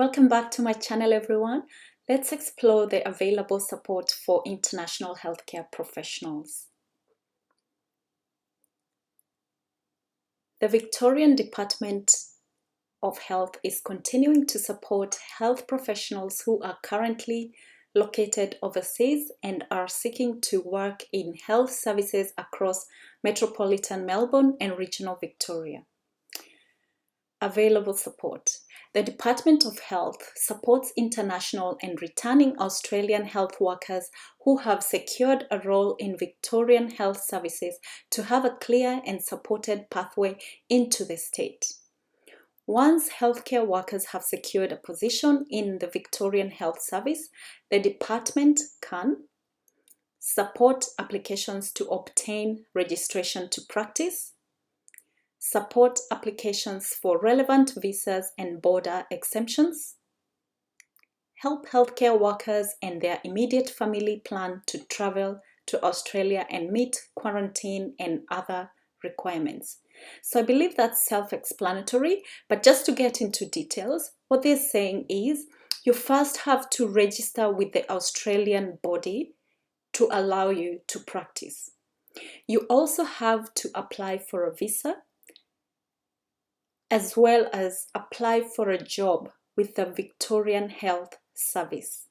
Welcome back to my channel, everyone. Let's explore the available support for international healthcare professionals. The Victorian Department of Health is continuing to support health professionals who are currently located overseas and are seeking to work in health services across metropolitan Melbourne and regional Victoria. Available support. The Department of Health supports international and returning Australian health workers who have secured a role in Victorian health services to have a clear and supported pathway into the state. Once healthcare workers have secured a position in the Victorian Health Service, the department can support applications to obtain registration to practice, support applications for relevant visas and border exemptions, help healthcare workers and their immediate family plan to travel to Australia and meet quarantine and other requirements. So I believe that's self-explanatory, but just to get into details, what they're saying is you first have to register with the Australian body to allow you to practice. You also have to apply for a visa, as well as apply for a job with the Victorian Health Service.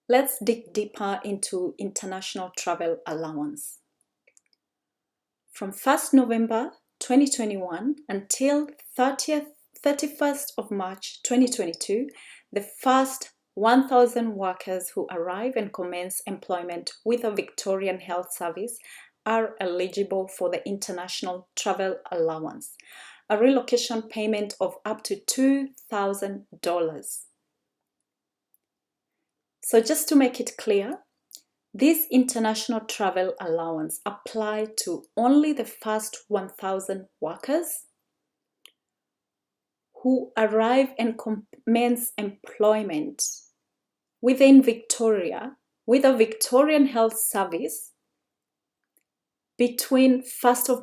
Let's dig deeper into International Travel Allowance. From 1st November 2021 until 31st of March 2022, the first 1,000 workers who arrive and commence employment with a Victorian Health Service are eligible for the International Travel Allowance, a relocation payment of up to $2,000. So just to make it clear, this International Travel Allowance applies to only the first 1,000 workers who arrive and commence employment within Victoria with a Victorian Health Service between 1st of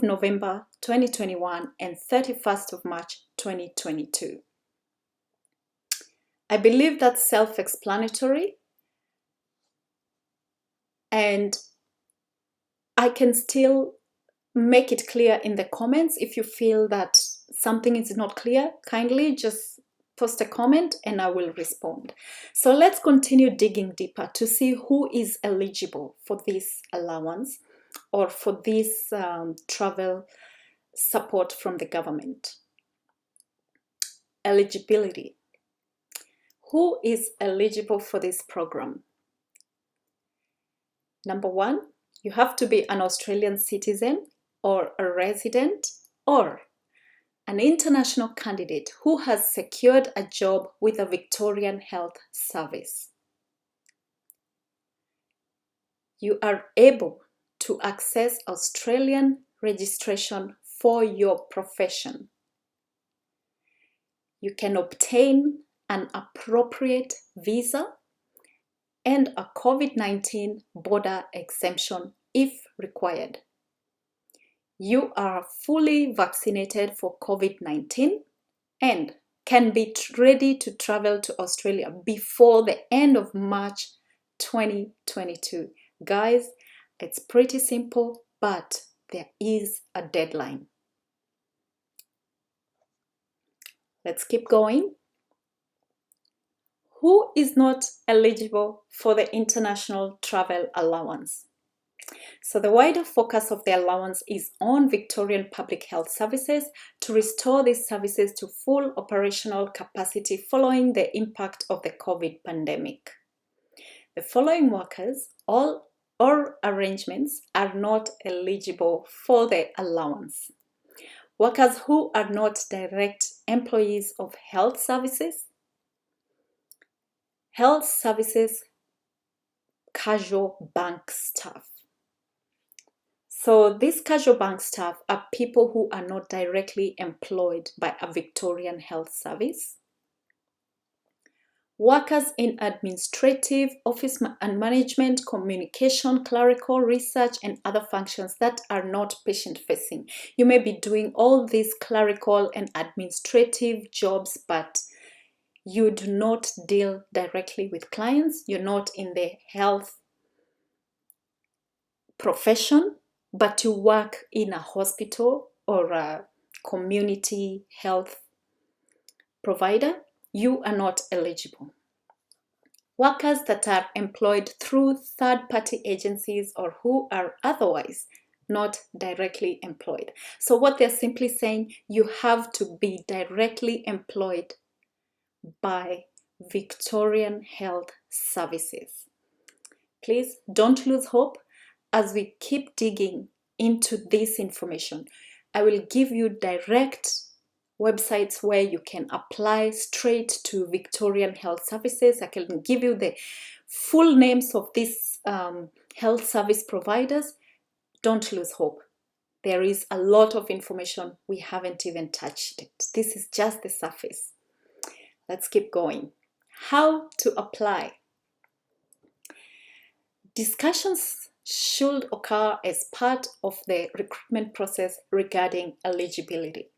November 2021 and 31st of March 2022. I believe that's self-explanatory, and I can still make it clear in the comments. If you feel that something is not clear, kindly just post a comment and I will respond. So let's continue digging deeper to see who is eligible for this allowance or for this travel support from the government. Eligibility. Who is eligible for this program? Number one, you have to be an Australian citizen or a resident or an international candidate who has secured a job with a Victorian Health Service. You are able to access Australian registration for your profession. You can obtain an appropriate visa and a COVID-19 border exemption if required. You are fully vaccinated for COVID-19 and can be ready to travel to Australia before the end of March 2022. Guys, it's pretty simple, but there is a deadline. Let's keep going. Who is not eligible for the International Travel Allowance? So the wider focus of the allowance is on Victorian Public Health Services to restore these services to full operational capacity following the impact of the COVID pandemic. The following workers, all or arrangements are not eligible for the allowance. Workers who are not direct employees of health services, health services casual bank staff. So these casual bank staff are people who are not directly employed by a Victorian Health Service. Workers in administrative, office and management, communication, clerical, research, and other functions that are not patient-facing. You may be doing all these clerical and administrative jobs, but you do not deal directly with clients. You're not in the health profession, but you work in a hospital or a community health provider. You are not eligible. Workers that are employed through third-party agencies or who are otherwise not directly employed. So what they're simply saying, you have to be directly employed by Victorian Health Services. Please don't lose hope. As we keep digging into this information, I will give you direct websites where you can apply straight to Victorian Health Services. I can give you the full names of these health service providers. Don't lose hope. There is a lot of information. We haven't even touched it. This is just the surface. Let's keep going. How to apply. Discussions should occur as part of the recruitment process regarding eligibility.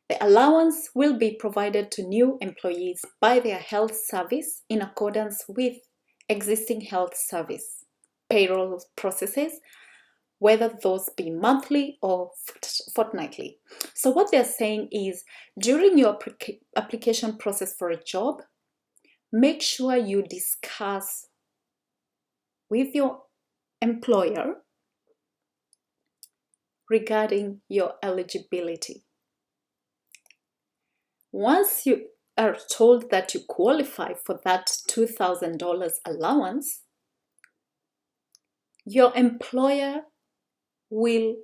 The allowance will be provided to new employees by their health service in accordance with existing health service payroll processes, whether those be monthly or fortnightly. So what they're saying is, during your application process for a job, make sure you discuss with your employer regarding your eligibility. Once you are told that you qualify for that $2,000 allowance, your employer will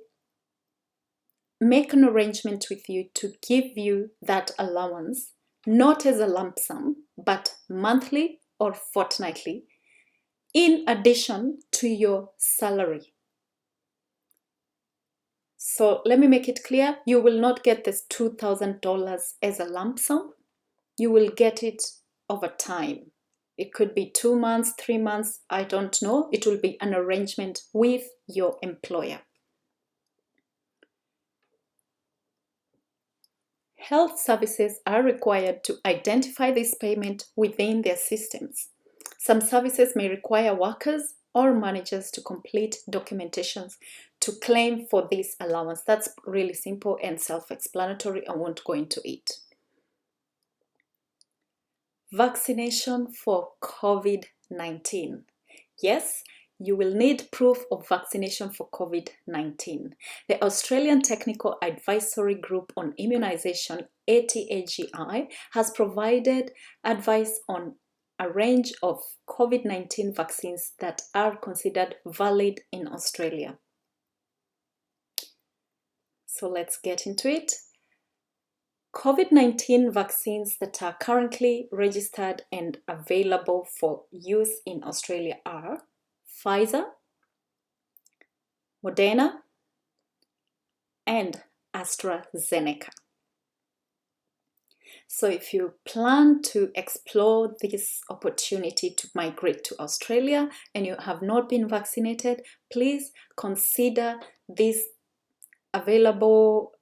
make an arrangement with you to give you that allowance, not as a lump sum, but monthly or fortnightly, in addition to your salary. So let me make it clear, you will not get this $2,000 as a lump sum. You will get it over time. It could be 2 months, 3 months, I don't know. It will be an arrangement with your employer. Health services are required to identify this payment within their systems. Some services may require workers or managers to complete documentations to claim for this allowance. That's really simple and self-explanatory. I won't go into it. Vaccination for COVID-19. Yes, you will need proof of vaccination for COVID-19. The Australian Technical Advisory Group on Immunisation, ATAGI, has provided advice on a range of COVID-19 vaccines that are considered valid in Australia. So let's get into it. COVID-19 vaccines that are currently registered and available for use in Australia are Pfizer, Moderna, and AstraZeneca. So if you plan to explore this opportunity to migrate to Australia and you have not been vaccinated, please consider this available,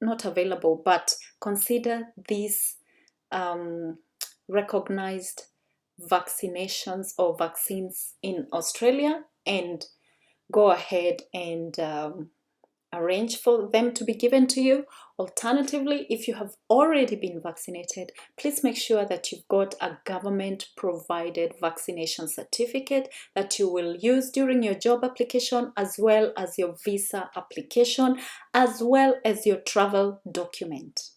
not available, but consider these recognized vaccinations or vaccines in Australia and go ahead and arrange for them to be given to you. Alternatively, if you have already been vaccinated, please make sure that you've got a government provided vaccination certificate that you will use during your job application, as well as your visa application, as well as your travel document.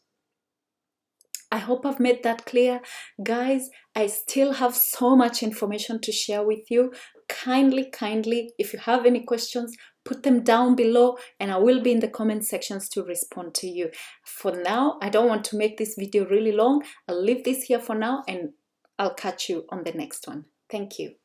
I hope I've made that clear. Guys, I still have so much information to share with you. Kindly, if you have any questions, put them down below and I will be in the comment sections to respond to you. For now, I don't want to make this video really long. I'll leave this here for now and I'll catch you on the next one. Thank you.